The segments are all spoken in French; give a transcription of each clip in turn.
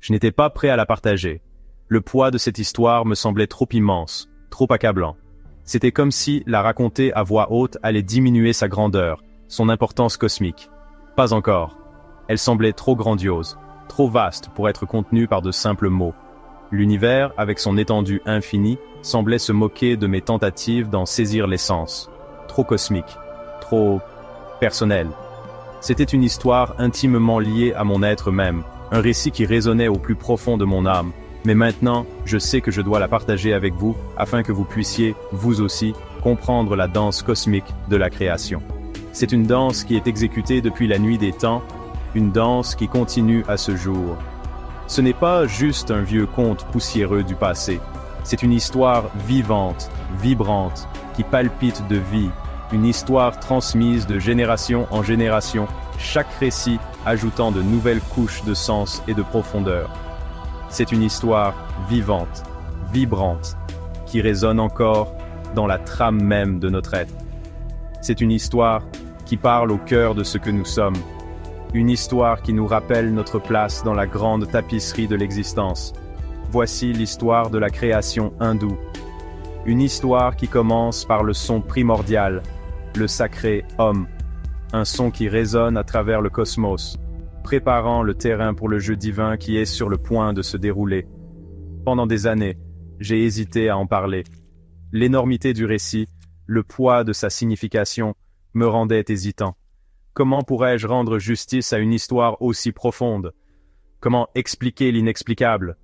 Je n'étais pas prêt à la partager. Le poids de cette histoire me semblait trop immense, trop accablant. C'était comme si la raconter à voix haute allait diminuer sa grandeur, son importance cosmique. Pas encore. Elle semblait trop grandiose, trop vaste pour être contenue par de simples mots. L'univers, avec son étendue infinie, semblait se moquer de mes tentatives d'en saisir l'essence. Trop cosmique, trop personnel. C'était une histoire intimement liée à mon être même, un récit qui résonnait au plus profond de mon âme. Mais maintenant, je sais que je dois la partager avec vous, afin que vous puissiez, vous aussi, comprendre la danse cosmique de la création. C'est une danse qui est exécutée depuis la nuit des temps, une danse qui continue à ce jour. Ce n'est pas juste un vieux conte poussiéreux du passé, c'est une histoire vivante, vibrante, qui palpite de vie, une histoire transmise de génération en génération, chaque récit ajoutant de nouvelles couches de sens et de profondeur. C'est une histoire vivante, vibrante, qui résonne encore dans la trame même de notre être. C'est une histoire qui parle au cœur de ce que nous sommes, une histoire qui nous rappelle notre place dans la grande tapisserie de l'existence. Voici l'histoire de la création hindoue. Une histoire qui commence par le son primordial, le sacré Om, un son qui résonne à travers le cosmos, préparant le terrain pour le jeu divin qui est sur le point de se dérouler. Pendant des années, j'ai hésité à en parler. L'énormité du récit, le poids de sa signification, me rendait hésitant. Comment pourrais-je rendre justice à une histoire aussi profonde? Comment expliquer l'inexplicable?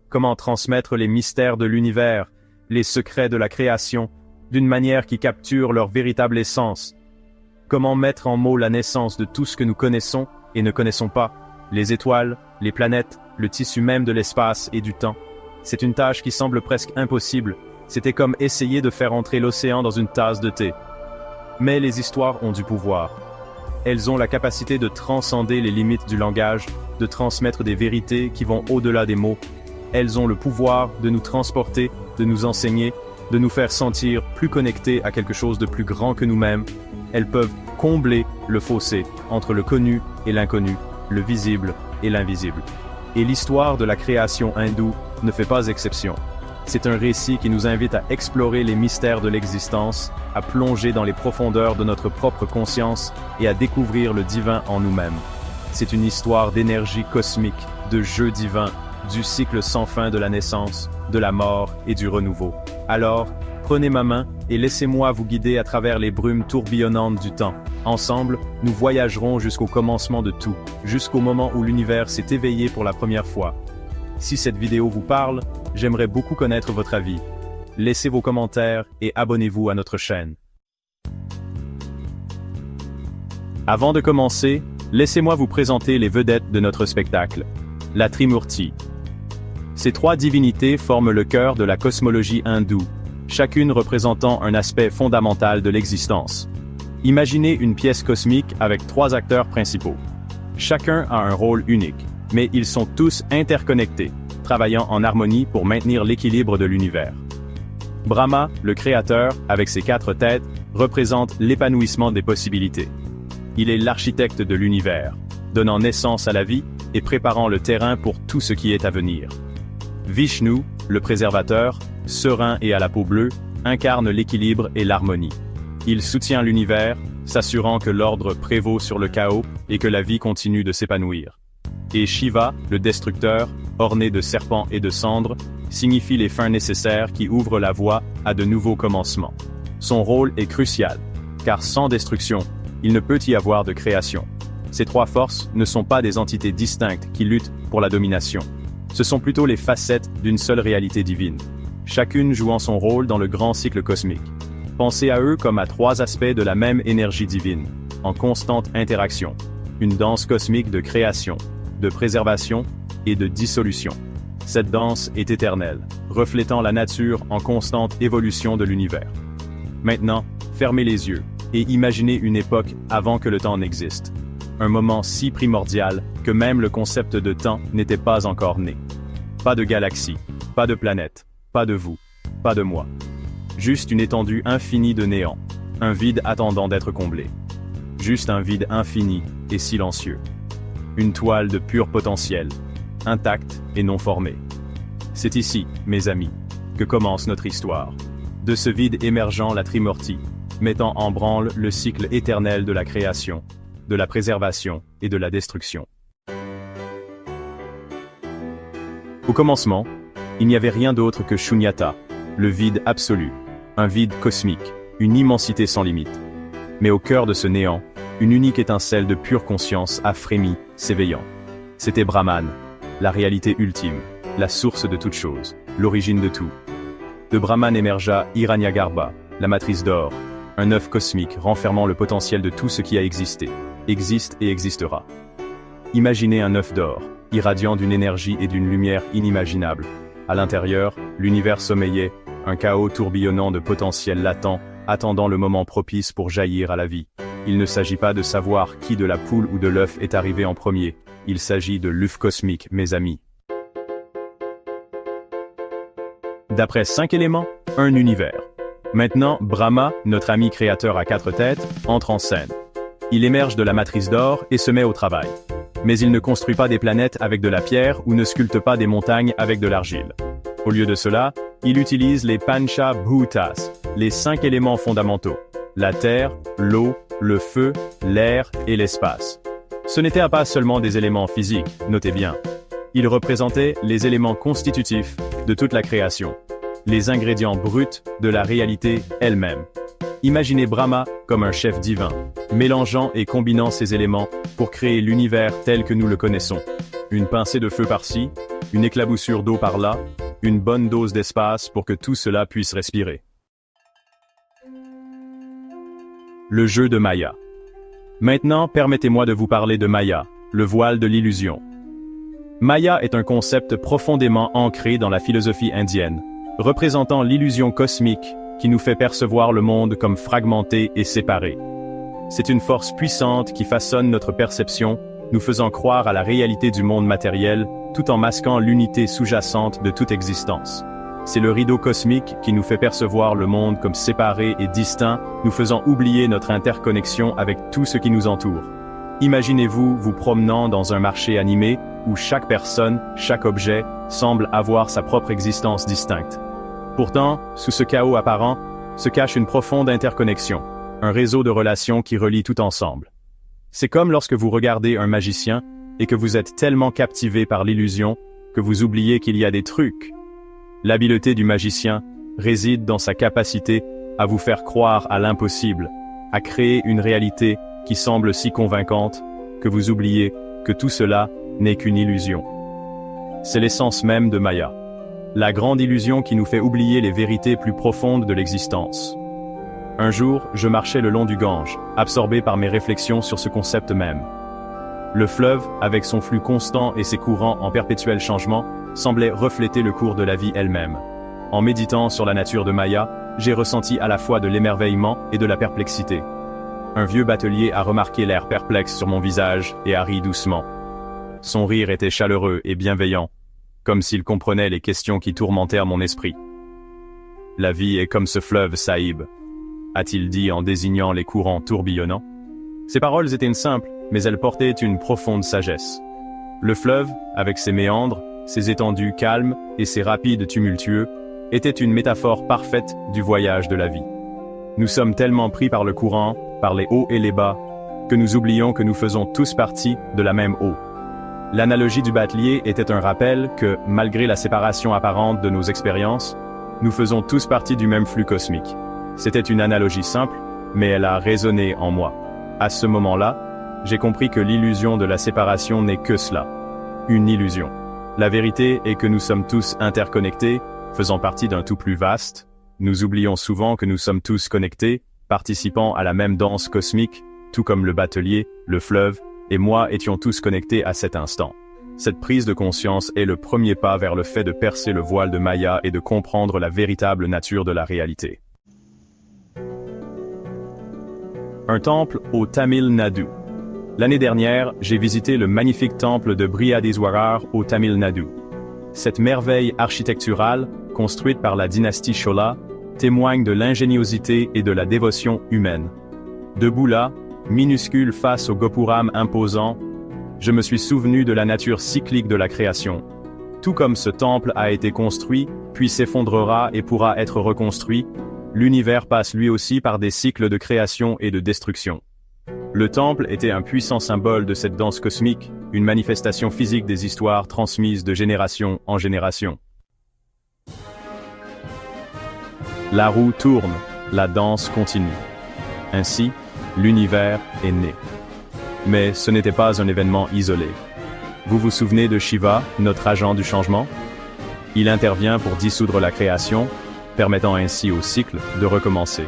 Comment transmettre les mystères de l'univers, les secrets de la création, d'une manière qui capture leur véritable essence? Comment mettre en mots la naissance de tout ce que nous connaissons et ne connaissons pas, les étoiles, les planètes, le tissu même de l'espace et du temps? C'est une tâche qui semble presque impossible. C'était comme essayer de faire entrer l'océan dans une tasse de thé. Mais les histoires ont du pouvoir. Elles ont la capacité de transcender les limites du langage, de transmettre des vérités qui vont au-delà des mots. Elles ont le pouvoir de nous transporter, de nous enseigner, de nous faire sentir plus connectés à quelque chose de plus grand que nous-mêmes. Elles peuvent combler le fossé entre le connu et l'inconnu, le visible et l'invisible. Et l'histoire de la création hindoue ne fait pas exception. C'est un récit qui nous invite à explorer les mystères de l'existence, à plonger dans les profondeurs de notre propre conscience et à découvrir le divin en nous-mêmes. C'est une histoire d'énergie cosmique, de jeu divin, du cycle sans fin de la naissance, de la mort et du renouveau. Alors, prenez ma main et laissez-moi vous guider à travers les brumes tourbillonnantes du temps. Ensemble, nous voyagerons jusqu'au commencement de tout, jusqu'au moment où l'univers s'est éveillé pour la première fois. Si cette vidéo vous parle, j'aimerais beaucoup connaître votre avis. Laissez vos commentaires et abonnez-vous à notre chaîne. Avant de commencer, laissez-moi vous présenter les vedettes de notre spectacle, la Trimurti. Ces trois divinités forment le cœur de la cosmologie hindoue, chacune représentant un aspect fondamental de l'existence. Imaginez une pièce cosmique avec trois acteurs principaux. Chacun a un rôle unique, mais ils sont tous interconnectés, travaillant en harmonie pour maintenir l'équilibre de l'univers. Brahma, le créateur, avec ses quatre têtes, représente l'épanouissement des possibilités. Il est l'architecte de l'univers, donnant naissance à la vie et préparant le terrain pour tout ce qui est à venir. Vishnu, le préservateur, serein et à la peau bleue, incarne l'équilibre et l'harmonie. Il soutient l'univers, s'assurant que l'ordre prévaut sur le chaos et que la vie continue de s'épanouir. Et Shiva, le destructeur, orné de serpents et de cendres, signifie les fins nécessaires qui ouvrent la voie à de nouveaux commencements. Son rôle est crucial, car sans destruction, il ne peut y avoir de création. Ces trois forces ne sont pas des entités distinctes qui luttent pour la domination. Ce sont plutôt les facettes d'une seule réalité divine, chacune jouant son rôle dans le grand cycle cosmique. Pensez à eux comme à trois aspects de la même énergie divine, en constante interaction. Une danse cosmique de création, de préservation et de dissolution. Cette danse est éternelle, reflétant la nature en constante évolution de l'univers. Maintenant, fermez les yeux et imaginez une époque avant que le temps n'existe. Un moment si primordial que même le concept de temps n'était pas encore né. Pas de galaxie, pas de planète, pas de vous, pas de moi. Juste une étendue infinie de néant, un vide attendant d'être comblé. Juste un vide infini et silencieux. Une toile de pur potentiel, intact et non formé. C'est ici, mes amis, que commence notre histoire. De ce vide émergeant la Trimurti, mettant en branle le cycle éternel de la création, de la préservation et de la destruction. Au commencement, il n'y avait rien d'autre que Shunyata, le vide absolu, un vide cosmique, une immensité sans limite. Mais au cœur de ce néant, une unique étincelle de pure conscience a frémi, s'éveillant. C'était Brahman, la réalité ultime, la source de toute chose, l'origine de tout. De Brahman émergea Hiranyagarbha, la matrice d'or, un œuf cosmique renfermant le potentiel de tout ce qui a existé, existe et existera. Imaginez un œuf d'or, irradiant d'une énergie et d'une lumière inimaginables. À l'intérieur, l'univers sommeillait, un chaos tourbillonnant de potentiel latent, attendant le moment propice pour jaillir à la vie. Il ne s'agit pas de savoir qui de la poule ou de l'œuf est arrivé en premier, il s'agit de l'œuf cosmique, mes amis. D'après 5 éléments, un univers. Maintenant, Brahma, notre ami créateur à 4 têtes, entre en scène. Il émerge de la matrice d'or et se met au travail. Mais il ne construit pas des planètes avec de la pierre ou ne sculpte pas des montagnes avec de l'argile. Au lieu de cela, il utilise les Pancha Bhutas, les 5 éléments fondamentaux. La terre, l'eau, le feu, l'air et l'espace. Ce n'étaient pas seulement des éléments physiques, notez bien. Ils représentaient les éléments constitutifs de toute la création. Les ingrédients bruts de la réalité elle-même. Imaginez Brahma comme un chef divin, mélangeant et combinant ces éléments pour créer l'univers tel que nous le connaissons. Une pincée de feu par-ci, une éclaboussure d'eau par-là, une bonne dose d'espace pour que tout cela puisse respirer. Le jeu de Maya. Maintenant, permettez-moi de vous parler de Maya, le voile de l'illusion. Maya est un concept profondément ancré dans la philosophie indienne, représentant l'illusion cosmique qui nous fait percevoir le monde comme fragmenté et séparé. C'est une force puissante qui façonne notre perception, nous faisant croire à la réalité du monde matériel, tout en masquant l'unité sous-jacente de toute existence. C'est le rideau cosmique qui nous fait percevoir le monde comme séparé et distinct, nous faisant oublier notre interconnexion avec tout ce qui nous entoure. Imaginez-vous vous promenant dans un marché animé, où chaque personne, chaque objet, semble avoir sa propre existence distincte. Pourtant, sous ce chaos apparent, se cache une profonde interconnexion, un réseau de relations qui relie tout ensemble. C'est comme lorsque vous regardez un magicien, et que vous êtes tellement captivé par l'illusion, que vous oubliez qu'il y a des trucs. L'habileté du magicien réside dans sa capacité à vous faire croire à l'impossible, à créer une réalité qui semble si convaincante, que vous oubliez que tout cela n'est qu'une illusion. C'est l'essence même de Maya. La grande illusion qui nous fait oublier les vérités plus profondes de l'existence. Un jour, je marchais le long du Gange, absorbé par mes réflexions sur ce concept même. Le fleuve, avec son flux constant et ses courants en perpétuel changement, semblait refléter le cours de la vie elle-même. En méditant sur la nature de Maya, j'ai ressenti à la fois de l'émerveillement et de la perplexité. Un vieux batelier a remarqué l'air perplexe sur mon visage et a ri doucement. Son rire était chaleureux et bienveillant, comme s'il comprenait les questions qui tourmentèrent mon esprit. « La vie est comme ce fleuve, Sahib », a-t-il dit en désignant les courants tourbillonnants. Ces paroles étaient simples, mais elles portaient une profonde sagesse. Le fleuve, avec ses méandres, ses étendues calmes et ses rapides tumultueux, était une métaphore parfaite du voyage de la vie. Nous sommes tellement pris par le courant, par les hauts et les bas, que nous oublions que nous faisons tous partie de la même eau. L'analogie du batelier était un rappel que, malgré la séparation apparente de nos expériences, nous faisons tous partie du même flux cosmique. C'était une analogie simple, mais elle a résonné en moi. À ce moment-là, j'ai compris que l'illusion de la séparation n'est que cela, une illusion. La vérité est que nous sommes tous interconnectés, faisant partie d'un tout plus vaste. Nous oublions souvent que nous sommes tous connectés, participant à la même danse cosmique, tout comme le batelier, le fleuve, et moi étions tous connectés à cet instant. Cette prise de conscience est le premier pas vers le fait de percer le voile de Maya et de comprendre la véritable nature de la réalité. Un temple au Tamil Nadu. L'année dernière, j'ai visité le magnifique temple de Brihadiswarar au Tamil Nadu. Cette merveille architecturale, construite par la dynastie Chola, témoigne de l'ingéniosité et de la dévotion humaine. Debout là, minuscule face au gopuram imposant, je me suis souvenu de la nature cyclique de la création. Tout comme ce temple a été construit, puis s'effondrera et pourra être reconstruit, l'univers passe lui aussi par des cycles de création et de destruction. Le temple était un puissant symbole de cette danse cosmique, une manifestation physique des histoires transmises de génération en génération. La roue tourne, la danse continue. Ainsi, l'univers est né. Mais ce n'était pas un événement isolé. Vous vous souvenez de Shiva, notre agent du changement? Il intervient pour dissoudre la création, permettant ainsi au cycle de recommencer.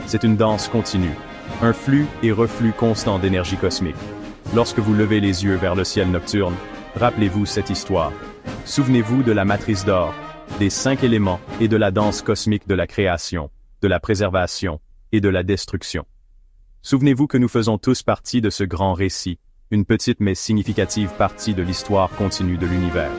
C'est une danse continue, un flux et reflux constant d'énergie cosmique. Lorsque vous levez les yeux vers le ciel nocturne, rappelez-vous cette histoire. Souvenez-vous de la matrice d'or, des 5 éléments et de la danse cosmique de la création, de la préservation et de la destruction. Souvenez-vous que nous faisons tous partie de ce grand récit, une petite mais significative partie de l'histoire continue de l'univers.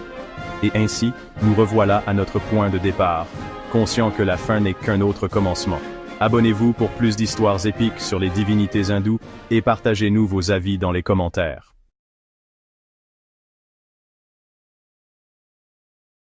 Et ainsi, nous revoilà à notre point de départ, conscients que la fin n'est qu'un autre commencement. Abonnez-vous pour plus d'histoires épiques sur les divinités hindoues et partagez-nous vos avis dans les commentaires.